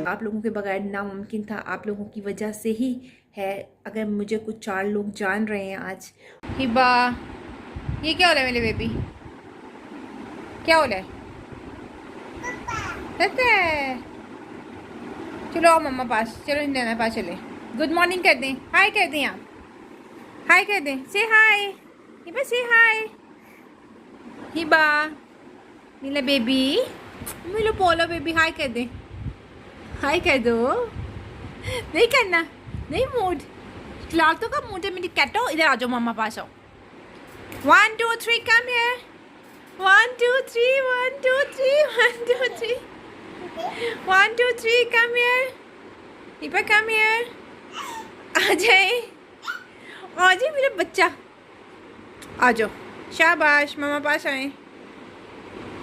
आप लोगों के बगैर नामुमकिन था, आप लोगों की वजह से ही है। अगर मुझे कुछ 4 लोग जान रहे हैं आज। हिबा, ये क्या हो रहा है मेरे बेबी? क्या हो रहा है? चलो आओ मम्मा पास, चलो नैना पास चले। गुड मॉर्निंग कर दें, हाय कर दें, आप हाय कर दें, से हाय हिबा, से हाय हिबा, नीला बेबी, मिलो पोलो बेबी, हाय कर दें, हाय कर दो। नहीं करना, नहीं मूड, फिलहाल तो का मूड है मेरी कैटो। इधर आ जाओ मम्मा पास आओ। 1 2 3 come here, 1 2 3 1 2 3 1 2 3 1 2 3 come here, Hiba come here, आ जाए, आ जाए मेरा बच्चा, आ जाओ, शाबाश, मम्मा पास आए,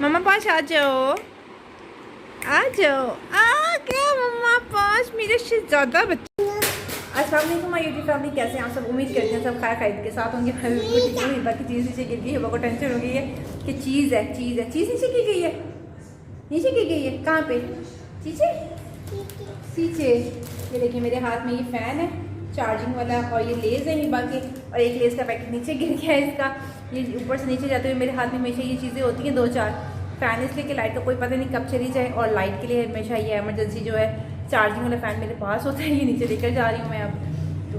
मम्मा पास आ जाओ, आ जाओ, आ गया मम्मा पास मेरे से ज़्यादा बच्चे। अस्सलाम वालेकुम माय यूट्यूब फैमिली, कैसे हैं आप सब? उम्मीद करते हैं सब खैर खैरियत के साथ होंगे। बाकी चीज़ नीचे गिर गई है, को टेंशन हो गई है कि चीज़ नीचे गिर गई है, नीचे गिर गई है, कहाँ पे? पीछे। ये देखिए मेरे हाथ में ये फ़ैन है चार्जिंग वाला, और ये लेज़ है हिबा के, और एक लेज़ का पैकेट नीचे गिर गया है इसका। ये ऊपर से नीचे जाते हुए मेरे हाथ में हमेशा ये चीज़ें होती हैं 2-4 फ़ैन, इसलिए कि लाइट का कोई पता नहीं कब चली जाए, और लाइट के लिए हमेशा ये एमरजेंसी जो है चार्जिंग वाला फ़ैन मेरे पास होता है। ये नीचे लेकर जा रही हूँ मैं अब तो,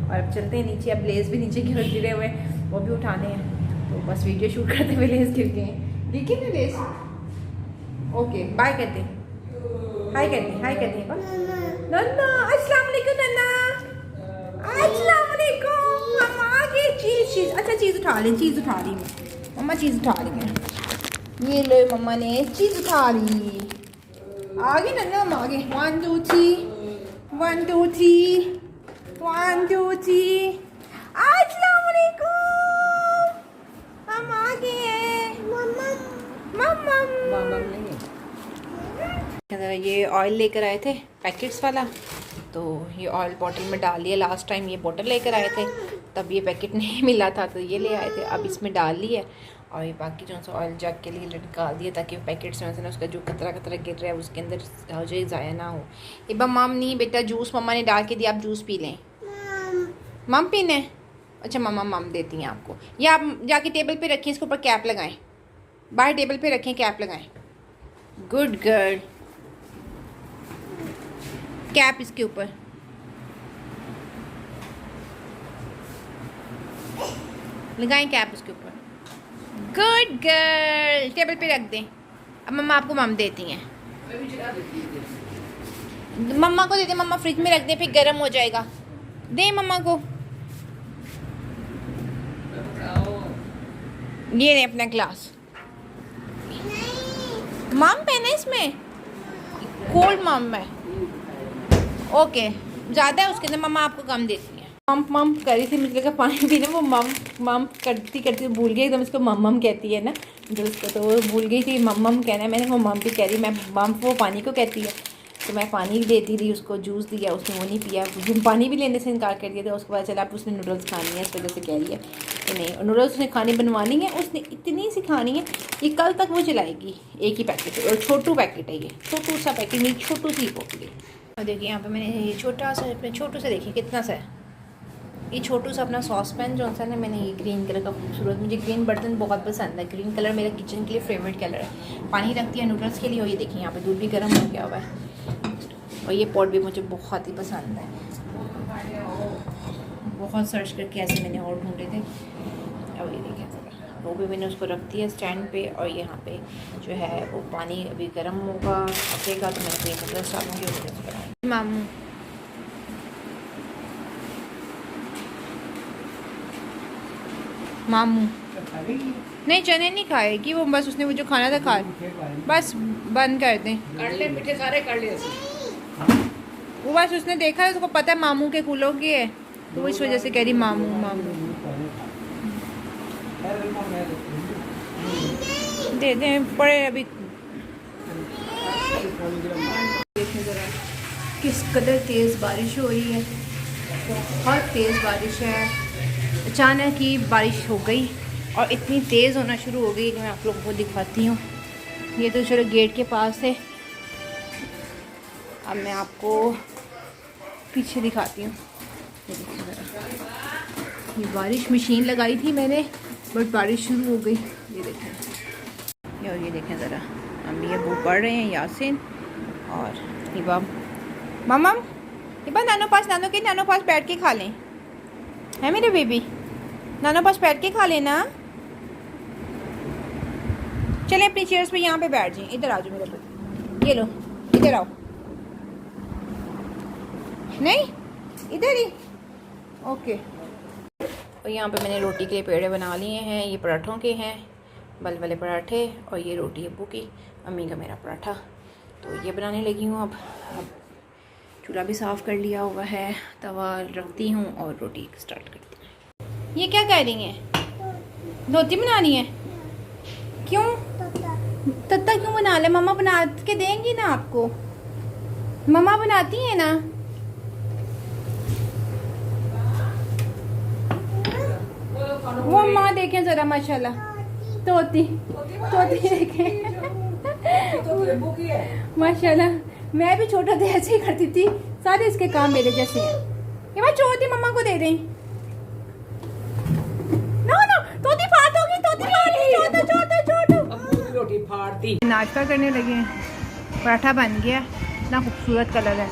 और अब चलते हैं नीचे। अब लेज़ भी नीचे गिरे हुए हैं, वो भी उठाने हैं, तो बस वीडियो शूट करते हुए लेज़ गिर गए हैं। देखिए ना लेज़, ओके बाय करते हैं, हाय करते हैं, हाय करते हैं नन्ना, अस्सलाम वालेकुम नन्ना, अस्सलाम वालेकुम। हम आ गए। चीज़ अच्छा चीज़ उठा लें, चीज़ उठा रही मैं मम्मा, चीज़ उठा रही है, ये लो मम्मा ने चीज़ उठा ली, आगे नन्ना, हम आगे। 1 2 3 1 2 3 1 2 3, अस्सलाम वालेकुम, हम आ गए हैं मम्मा। ये ऑयल लेकर आए थे पैकेट्स वाला, तो ये ऑयल बॉटल में डाल लिया। लास्ट टाइम ये बॉटल लेकर आए थे, तब ये पैकेट नहीं मिला था, तो ये ले आए थे, अब इसमें डाल लिया। और ये बाकी जो सा ऑयल जग के लिए निकाल दिया, ताकि पैकेट्स में से ना उसका जो कतरा कतरा गिर रहा है उसके अंदर हो जाए, ज़ाया ना हो। इबा मम नहीं बेटा, जूस मम्मा ने डाल के दिया, आप जूस पी लें। मम पीने? अच्छा मम्मा मम देती हैं आपको, या आप जाके टेबल पे रखें, इसके ऊपर कैप लगाएं, बाहर टेबल पे रखें, कैप लगाएं। गुड गर्ल, कैप इसके ऊपर लगाएं, कैप उसके ऊपर। गुड गर्ल, टेबल पे रख दें। अब मम्मा आपको मम देती हैं, मम्मा को दे दें, मम्मा फ्रिज में रख दें, फिर गर्म हो जाएगा। दें मम्मा को, ये दें अपना ग्लास। मम पेन है इसमें, कोल्ड मम है, ओके ज़्यादा है उसके अंदर, मम्मा आपको कम देती है। मम मम कर रही थी, मुझे लगा पानी पीने, वो मम मम करती करती भूल गई एकदम, इसको मम मम कहती है ना जो उसको, तो वो भूल गई थी मम मम कहना है। मैंने वो मम भी कह रही, मैं मम वो पानी को कहती है, तो मैं पानी देती रही उसको, जूस दिया उसने, वो नहीं पिया, पानी भी लेने से इनकार कर दिया था। उसके बाद चला अब उसने नूडल्स खानी है, इस वजह से कह रही है कि नहीं, नूडल्स उसने खानी बनवानी है, उसने इतनी सी खानी है, ये कल तक वो चलाएगी। एक ही पैकेट है, और छोटू पैकेट है, ये छोटू सा पैकेट, मेरी छोटू सी पोटली। और देखिए यहाँ पे मैंने ये छोटा सा, अपने छोटू से देखिए कितना सा है, ये छोटू सा अपना सॉस पैन जो सा ना, मैंने ये ग्रीन कलर का खूबसूरत, मुझे ग्रीन बर्तन बहुत पसंद है, ग्रीन कलर मेरा किचन के लिए फेवरेट कलर है। पानी रखती है नूडल्स के लिए, और ये देखिए यहाँ पे दूध भी गर्म हो गया हुआ है, और ये पॉट भी मुझे बहुत ही पसंद है। बहुत सर्च करके ऐसे मैंने और ढूंढे थे, और ये देखें वो भी मैंने उसको रख दिया स्टैंड पे, और यहाँ पे जो है वो पानी अभी गर्म होगा, पकेगा तो मैं ये नूडल्स डालूँगी उसके। मामू मामू नहीं, चने नहीं खाएगी वो, बस उसने वो जो खाना था खा, बस बंद कर दें, कर ले मीठे सारे कर ले। वो बस उसने देखा है, उसको पता है मामू के कूलों की है, तो इस वजह से कह रही मामू मामू। दे दें पड़े अभी। देखिए ज़रा किस कदर तेज़ बारिश हो रही है, बहुत तेज़ बारिश है। अचानक ही बारिश हो गई और इतनी तेज़ होना शुरू हो गई कि मैं आप लोगों को दिखाती हूँ। ये तो चलो गेट के पास है, अब मैं आपको पीछे दिखाती हूँ। ये देखिए ज़रा, ये बारिश मशीन लगाई थी मैंने, बट बारिश शुरू हो गई। ये देखें, ये देखें ज़रा, अम्मी अबू पढ़ रहे हैं यासीन, और हिबा मम्मम, हिबा नानो पास बैठ के खा लें, है मेरे बेबी, नानो पास बैठ के खा लेना। चले अपनी चेयर्स पे यहाँ पे बैठ जाइए। इधर आ जाओ मेरे पे, ये लो, इधर आओ। नहीं, इधर ही, ओके। और यहाँ पे मैंने रोटी के पेड़े बना लिए हैं। ये पराठों के हैं, बल वाले पराठे, और ये रोटी अब्बू की, अम्मी का मेरा पराठा। तो ये बनाने लगी हूँ। अब चूल्हा भी साफ़ कर लिया हुआ है, तवा रखती हूँ और रोटी स्टार्ट करती हूँ। ये क्या कह रही हैं? धोती बनानी है? क्यों? तत्ता क्यों बना ले? मम्मा बना के देंगी ना आपको, मम्मा बनाती है ना। वो माँ देखें ज़रा, माशाल्लाह तोती देखें माशाल्लाह। मैं भी छोटा थे ऐसे ही करती थी, सारे इसके काम मेरे जैसे हैं। ये बात चोती मम्मा को दे दें। नो तोती फाड़ दोगी, तोती रोटी फाड़ दी। नाश्ता करने लगे हैं, पराठा बन गया, इतना खूबसूरत कलर है,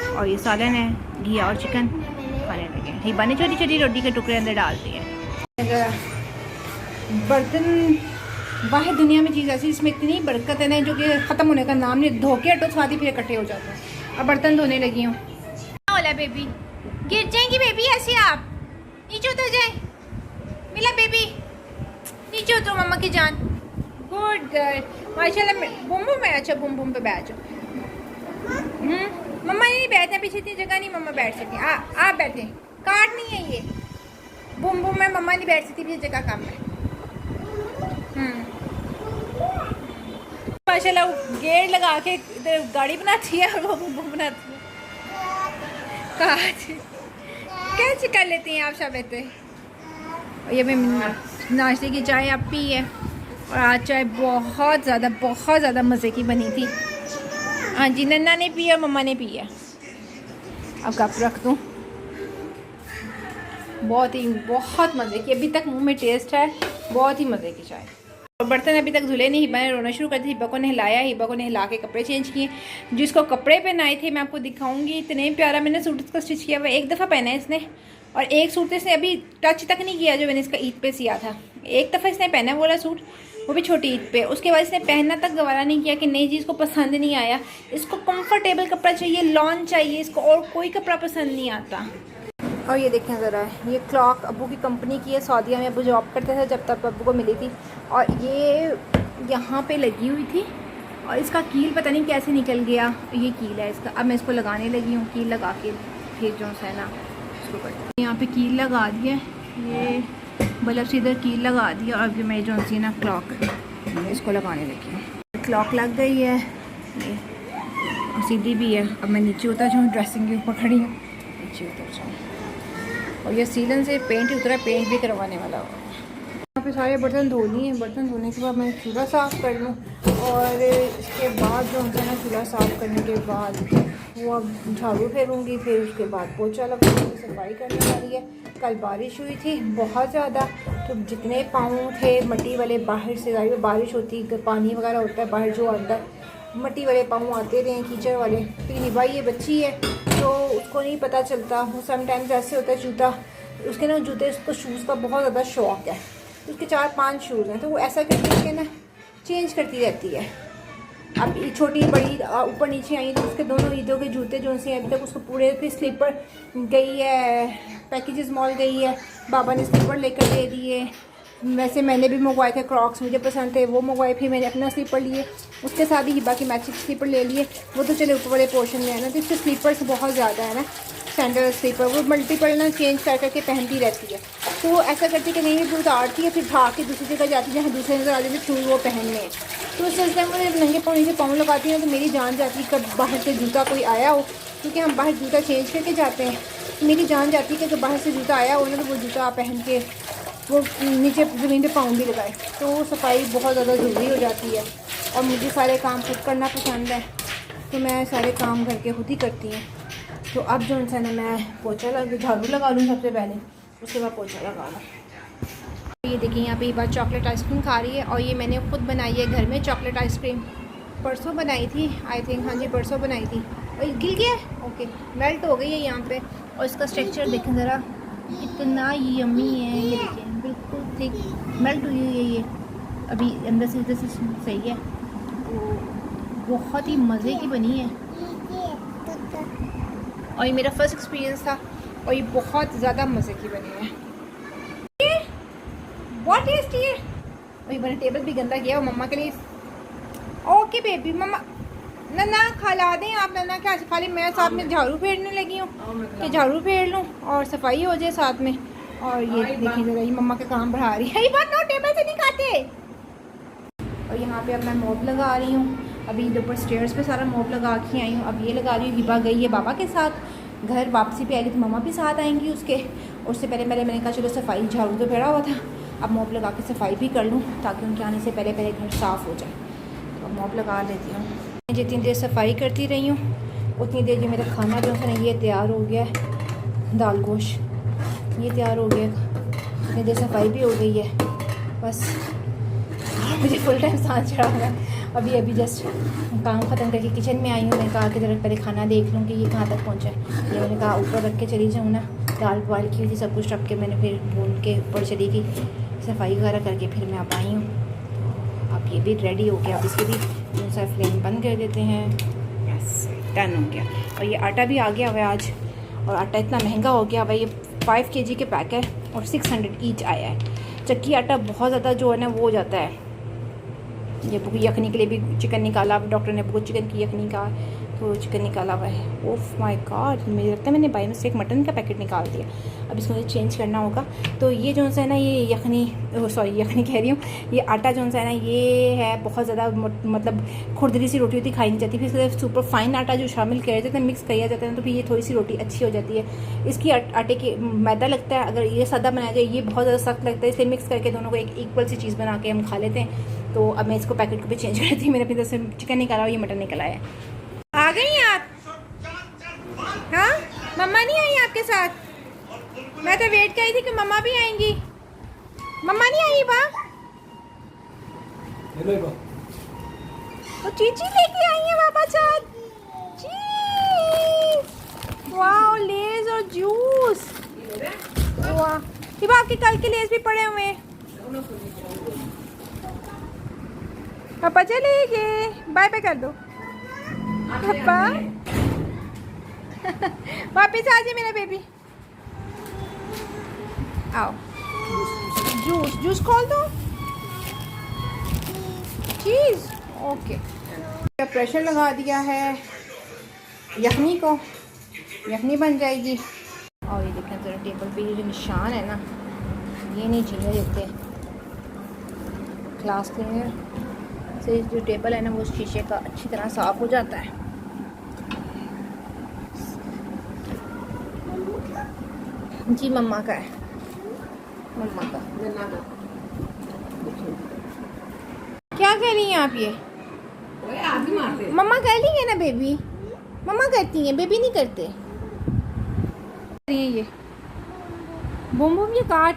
और ये सालन है, घिया और चिकन खाने लगे हैं। हिबा ने छोटी छोटी रोटी के टुकड़े अंदर डाल दिए। बर्तन, बाहर दुनिया में चीज़ ऐसी इसमें इतनी बरकत है ना, जो कि ख़त्म होने का नाम नहीं। धो के हटो स्वादी फिर इकट्ठे हो जाते हैं। अब बर्तन धोने लगी हूँ। बोला बेबी, गिर जाएंगी बेबी ऐसे, आप नीचे उतर जाए। मिला बेबी, नीचे उतरो मम्मा की जान। गुड गर्ल, माशाल्लाह। बुम बुम है, अच्छा बुम बुम पे बैठ जाओ। मम्मा नहीं बैठना, पीछे इतनी जगह नहीं मम्मा बैठ सकती। आप बैठे, काट नहीं है ये। बुम बुम में मम्मा नहीं बैठ सकती, पीछे जगह कम है। माशाल्लाह गेट लगा के इधर गाड़ी बनाती है और वो बुम बुम बनाती है। कैसे कर लेती हैं आप सब ऐसे। ये मैं नाश्ते की चाय अब पी है, और आज चाय बहुत ज़्यादा मज़े की बनी थी। हाँ जी, नन्ना ने पी और मम्मा ने पी है। अब कप रख दूँ। बहुत मज़े की, अभी तक मुंह में टेस्ट है, बहुत ही मज़े की चाय। और बर्तन अभी तक धुले नहीं, हिबा ने रोना शुरू कर दी। हिबा को नहलाया, हिबा को नहला के कपड़े चेंज किए। जिसको कपड़े पहनाए थे मैं आपको दिखाऊंगी। इतने प्यारा मैंने सूट इसका स्टिच किया हुआ, एक दफ़ा पहना है इसने, और एक सूट इसने अभी टच तक नहीं किया जो मैंने इसका ईद पे सिया था। एक दफ़ा इसने पहना है वो वाला सूट, वो भी छोटी ईद पे। उसके बाद इसने पहनना तक गवारा नहीं किया कि नई चीज़ को पसंद नहीं आया। इसको कंफर्टेबल कपड़ा चाहिए, लॉन चाहिए इसको, और कोई कपड़ा पसंद नहीं आता। और ये देखें ज़रा, ये क्लॉक अब्बू की कंपनी की है, सऊदीया में अब्बू जॉब करते थे जब तक अब्बू को मिली थी, और ये यहाँ पे लगी हुई थी, और इसका कील पता नहीं कैसे निकल गया। ये कील है इसका, अब मैं इसको लगाने लगी हूँ। कील लगा के फिर जो है ना इसको करते, यहाँ पे कील लगा दिया, ये बल्ब से इधर कील लगा दिया, और अभी मैं जो सी ना क्लॉक इसको लगाने लगी हूँ। क्लॉक लग गई है, ये सीधी भी है। अब मैं नीचे उतर जाऊँ, ड्रेसिंग के ऊपर खड़ी हूँ, नीचे उतर जाऊँ। और ये सीलन से पेंट उतरा, पेंट भी करवाने वाला हो। यहाँ पे सारे बर्तन धो लिए हैं। बर्तन धोने के बाद मैं चूल्हा साफ़ कर लूँ, और इसके बाद जो है ना, चूल्हा साफ़ करने के बाद वो अब झाड़ू फेरूँगी, फिर उसके बाद पोछा लगाऊँगी, सफाई करने वाली है। कल बारिश हुई थी बहुत ज़्यादा, तो जितने पाँव थे मट्टी वाले बाहर से, बारिश होती पानी वगैरह होता है बाहर, जो अंदर मट्टी वाले पाँव आते रहे, कीचड़ वाले। फिर हिबा ये बच्ची है तो उसको नहीं पता चलता, वो समटाइम्स ऐसे होता है जूता, उसके ना जूते, उसको शूज़ का बहुत ज़्यादा शौक़ है, उसके 4-5 शूज़ हैं, तो वो ऐसा करके ना चेंज करती रहती है। अब छोटी बड़ी ऊपर नीचे आई, तो उसके दोनों ईदों के जूते जो से अभी तक उसको पूरे, फिर स्लीपर गई है, पैकेजेस मॉल गई है, बाबा ने स्लीपर लेकर दे दिए। वैसे मैंने भी मंगवाए थे क्रॉक्स, मुझे पसंद थे, वो मंगवाए। फिर मैंने अपना स्लीपर लिए, उसके साथ ही हिबा की मैचिंग स्लीपर ले लिए। वो तो चले ऊपर वाले पोर्शन में है ना, तो इसके स्लीपर्स बहुत ज़्यादा है ना, सैंडल स्लीपर, वो मल्टीपल ना चेंज कर करके पहनती रहती है। तो वो ऐसा करती है कि नहीं, वो उतारती है, फिर भाग के दूसरी जगह जाती है जहाँ दूसरे नजर आ जाती है शूज़ वो पहनने। तो उस सिलसिले में नंगे पाँव नीचे पाँव लगाती हैं, तो मेरी जान जाती है कब बाहर से जूता कोई आया हो, क्योंकि हम बाहर जूता चेंज करके जाते हैं। तो मेरी जान जाती है कि अगर बाहर से जूता आया हो ना, तो वो जूता पहन के वो नीचे ज़मीन पे पाँव भी लगाए। तो सफाई बहुत ज़्यादा ज़रूरी हो जाती है, और मुझे सारे काम खुद करना पसंद है। तो मैं सारे काम घर के खुद ही करती हूँ। तो अब जो है ना मैं पोछा झाड़ू लगा लूँ सबसे पहले, उसके बाद पोछा लगा लूँ। ये देखिए यहाँ पे ये बात चॉकलेट आइसक्रीम खा रही है और ये मैंने खुद बनाई है घर में चॉकलेट आइसक्रीम। परसों बनाई थी आई थिंक, हाँ जी परसों बनाई थी। और ये गिल गया, ओके मेल्ट हो गई है यहाँ पे। और इसका स्ट्रक्चर देखें ज़रा, इतना यम्मी है। ये देखिए बिल्कुल थिक मेल्ट हुई है ये, अभी अंदर से इधर से सही है। तो बहुत ही मज़े की बनी है और ये मेरा फर्स्ट एक्सपीरियंस था और ये बहुत ज़्यादा मज़े की बनी है। ये बहुत टेस्टी है। और ये मैंने टेबल भी गंदा किया और मम्मा के लिए। ओके बेबी मम्मा नन्ना खिला दें आप। नन्ना क्या खाली मैं साथ में झाड़ू फेरने लगी हूँ कि झाड़ू फेर लूँ और सफाई हो जाए साथ में। और ये देखिए ज़रा, ये मम्मा का काम बढ़ा रही है। ये बात नो टेबल से नहीं खाते। और यहाँ पे अब मैं मॉप लगा रही हूँ। अभी ऊपर स्टेयर्स पे सारा मॉप लगा के आई हूँ। अब ये लगा रही हूँ। हिबा गई है बाबा के साथ घर, वापसी पे आएगी तो मम्मा भी साथ आएंगी उसके। उससे पहले मैंने कहा चलो सफाई, झाड़ू तो फेरा हुआ था, अब मॉप लगा के सफाई भी कर लूँ ताकि उनके आने से पहले घर साफ़ हो जाए। तो मॉप लगा लेती हूँ। जितनी देर सफाई करती रही हूँ उतनी देर जो मेरा खाना जो है ना ये तैयार हो गया है। दाल गोश्त ये तैयार हो गया, इतनी देर सफाई भी हो गई है। बस मुझे फुल टाइम सांस चढ़ा हुआ है। अभी जस्ट काम ख़त्म करके किचन में आई हूँ। मैंने कहा कि ज़रा पहले खाना देख लूँ कि ये कहाँ तक पहुँचा है। ये मैंने कहा ऊपर रख के चली जाऊँ ना, दाल बॉयल की थी सब कुछ रख के मैंने फिर भून के ऊपर चली गई, सफाई वगैरह करके फिर मैं अब आई हूँ। अब ये भी रेडी हो गया। अब इसके भी सा फ्लेम बंद कर देते हैं। बस डन हो गया। और ये आटा भी आ गया हुआ है आज। और आटा इतना महंगा हो गया भाई, ये 5 kg के पैक है और 600 ईच आया है। चक्की आटा बहुत ज़्यादा जो है ना वो हो जाता है। ये यखनी के लिए भी चिकन निकाला, डॉक्टर ने बुको चिकन की यखनी का तो चिकन निकाला हुआ है। ओफ माय गॉड, मुझे लगता है मैंने बाई मिस्टेक मटन का पैकेट निकाल दिया। अब इसको मुझे चेंज करना होगा। तो ये जो है ना ये यखनी, सॉरी यखनी कह रही हूँ, ये आटा जो है ना ये है बहुत ज़्यादा मतलब खुरदरी सी रोटी होती खाई नहीं जाती। फिर इसके सुपर फाइन आटा जो शामिल किया जाता है, मिक्स किया जाता है, तो फिर ये थोड़ी सी रोटी अच्छी हो जाती है। इसकी आटे की मैदा लगता है, अगर ये सादा बनाया जाए ये बहुत ज़्यादा सख्त लगता है। इसलिए मिक्स करके दोनों को एक इक्वल सी चीज़ बना के हम खा लेते हैं। तो अब मैं इसको पैकेट को भी चेंज करती हूँ। मैंने अपनी तरफ से चिकन निकाला और ये मटन निकला है। आ गई आप? हाँ मम्मा नहीं आई आपके साथ? मैं तो वेट कर रही थी कि मम्मा भी आएंगी। मम्मा नहीं आई बा? तो चीची लेके आई है पापा साथ। वाह लेज और जूस। वाह ये आपके कल के लेज भी पड़े हुए हैं। पापा चले गए, बाय बाय कर दो पापा। वापिस आ जाए मेरा बेबी। आओ जूस खोल दो। चीज़ ओके। प्रेशर लगा दिया है यखनी को, यखनी बन जाएगी। और ये देखें ज़रा टेबल पे ये जो निशान है ना ये नहीं छीने देते। ग्लास क्लीनर से जो टेबल है ना वो शीशे का अच्छी तरह साफ़ हो जाता है। जी मम्मा का है, मम्मा का। क्या कह रही हैं आप? ये मम्मा कह रही है ना बेबी, मम्मा करती हैं, बेबी नहीं करते। ये बूम बूम ये कार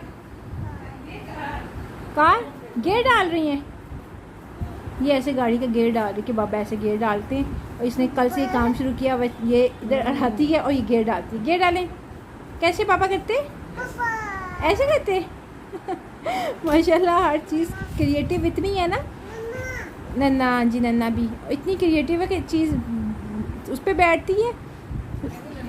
गेयर डाल रही हैं। ये ऐसे गाड़ी का गेयर डाल रही कि बाबा ऐसे गेयर डालते हैं। और इसने कल से काम शुरू किया, वह ये इधर अड़ाती है और ये गेयर डालती है। गेयर डालें कैसे पापा करते? ऐसे करते। माशाल्लाह हर चीज़ क्रिएटिव इतनी है ना। नन्ना जी नन्ना भी इतनी क्रिएटिव है कि चीज़ उस पर बैठती है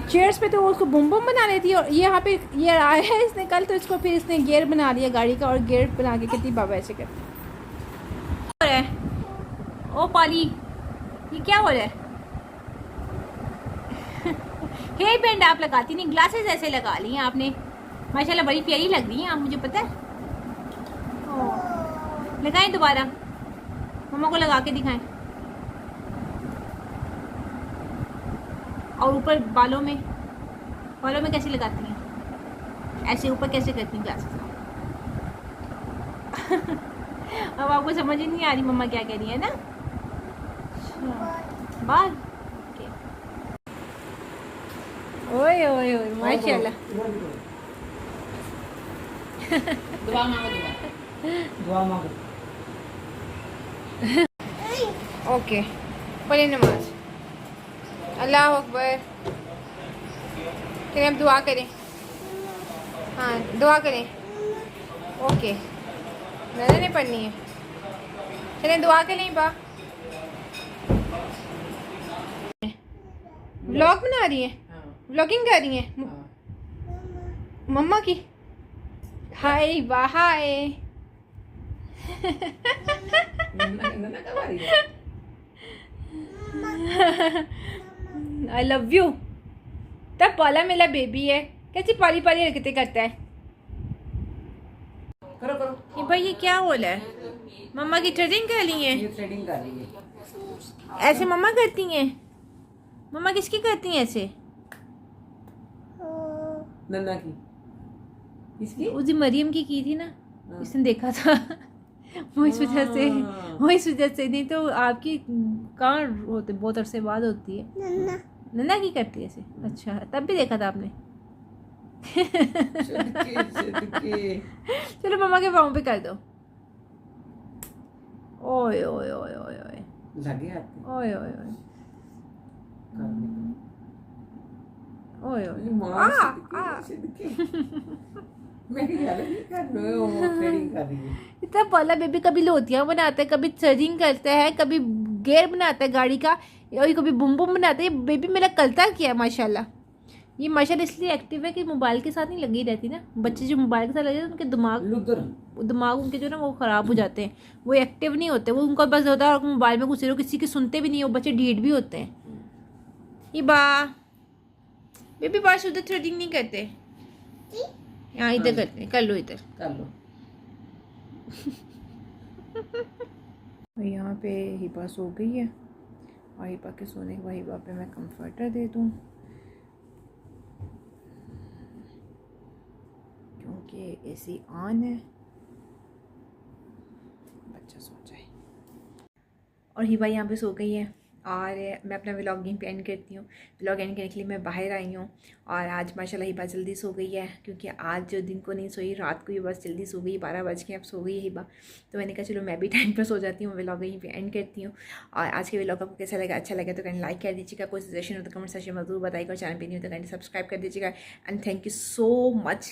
चेयर्स पे तो वो उसको बुम बुम बना लेती है। और ये यहाँ पे ये आया है इसने कल, तो इसको फिर इसने गियर बना लिया गाड़ी का और गियर बना के कहती बाबा ऐसे करते है। ओ पाली ये क्या हो रहा है? हेयर बैंड आप लगाती नहीं, ग्लासेस ऐसे लगा ली हैं आपने। माशाल्लाह बड़ी प्यारी लग रही हैं आप, मुझे पता है। लगाएं दोबारा, मम्मा को लगा के दिखाएं। और ऊपर बालों में कैसे लगाती हैं? ऐसे ऊपर कैसे करती हैं ग्लासेस? अब आपको समझ ही नहीं आ रही मम्मा क्या कह रही है ना। बाल ओए ओए ओए माशाल्लाह। दुआ मांगो, दुआ मांगो। ओके, पढ़े नमाज। अल्लाह अकबर। चलिए हम दुआ करें। हाँ दुआ करें। ओके, मैंने नहीं पढ़नी है। चलें दुआ के लिए बा। व्लॉग बना रही है, व्लॉगिंग कर रही है मम्मा की। हाय वाह हाय। I love you. तब पॉला मेरा बेबी है, कैसी पाली पाली हरकतें करता है। करो करो। ये भाई ये क्या हो रहा है? मम्मा की थ्रेडिंग कर ली है। ये थ्रेडिंग कर रही है। ऐसे मम्मा करती हैं? मम्मा किसकी करती हैं ऐसे? नन्ना की। इसकी उस दिन मरियम की थी ना, इसने देखा था। वो इस वजह से, वो इस वजह से। नहीं तो आपकी कहाँ होते, बहुत अरसे बाद होती है। नन्ना की करती है ऐसे? अच्छा, तब भी देखा था आपने। चलो मम्मा के पाँव पे कर दो। ओए ओए ओए ओए ओए लगे आते ओए ओए ओए ओए ओए मैं थ्रेडिंग कर रही है। इतना पहला बेबी कभी लोतियाँ बनाता है, कभी थ्रेडिंग करता है, कभी गेयर बनाता है गाड़ी का, और कभी बुम बुम बनाता है। ये बेबी मेरा कलता किया है माशाल्लाह। ये माशाल्लाह इसलिए एक्टिव है कि मोबाइल के साथ नहीं लगी रहती ना। बच्चे जो मोबाइल के साथ लगे उनके दिमाग उनके जो ना वो ख़राब हो जाते हैं, वो एक्टिव नहीं होते। वो उनका बस होता है मोबाइल में घुसे रहो, किसी की सुनते भी नहीं हो। बच्चे ढीठ भी होते हैं। ये बेबी बात उधर थ्रेडिंग नहीं करते, यहाँ इधर करते हैं। कर लो इधर कर लो। और यहाँ पे हिबा सो गई है, और हिबा के सोने के बाद हिबा पे मैं कंफर्टर दे दूँ, क्योंकि एसी ऑन है, बच्चा सो जाए। और हिबा यहाँ पे सो गई है, और मैं अपना व्लॉगिंग पे एंड करती हूँ। व्लॉग एंड करने के लिए मैं बाहर आई हूँ, और आज माशाल्लाह हिबा जल्दी सो गई है, क्योंकि आज जो दिन को नहीं सोई, रात को ही बस जल्दी सो गई। 12 बज के अब सो गई है हिबा। तो मैंने कहा चलो मैं भी टाइम पर सो जाती हूँ, व्लॉग यहीं पे एंड करती हूँ। और आज के व्लॉग आपको कैसा लगा? अच्छा लगा तो कैंड लाइक कर दीजिएगा। कोई सजेशन हो तो कमेंट सेक्शन में जरूर बताइएगा। चैनल पर नहीं हो तो कैंड सब्सक्राइब कर दीजिएगा। And thank you so much,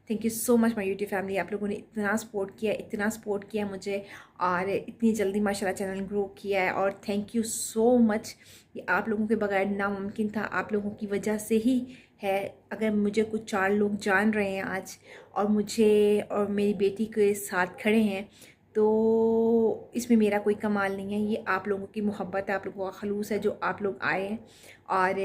thank you so much my YouTube family. आप लोगों ने इतना सपोर्ट किया मुझे, और इतनी जल्दी माशाल्लाह चैनल ग्रो किया है। और थैंक यू सो मच। ये आप लोगों के बगैर नामुमकिन था, आप लोगों की वजह से ही है। अगर मुझे कुछ 4 लोग जान रहे हैं आज, और मुझे और मेरी बेटी के साथ खड़े हैं, तो इसमें मेरा कोई कमाल नहीं है। ये आप लोगों की मोहब्बत है, आप लोगों का खलूस है, जो आप लोग आए हैं और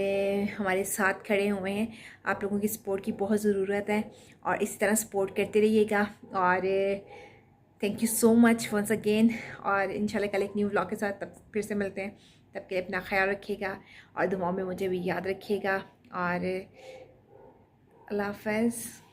हमारे साथ खड़े हुए हैं। आप लोगों की सपोर्ट की बहुत ज़रूरत है, और इसी तरह सपोर्ट करते रहिएगा। और thank you so much once again. और इंशाल्लाह कल एक न्यू व्लॉग के साथ तब फिर से मिलते हैं। तब के लिए अपना ख्याल रखिएगा, और दुआओं में मुझे भी याद रखिएगा। और अल्लाह हाफ़िज़।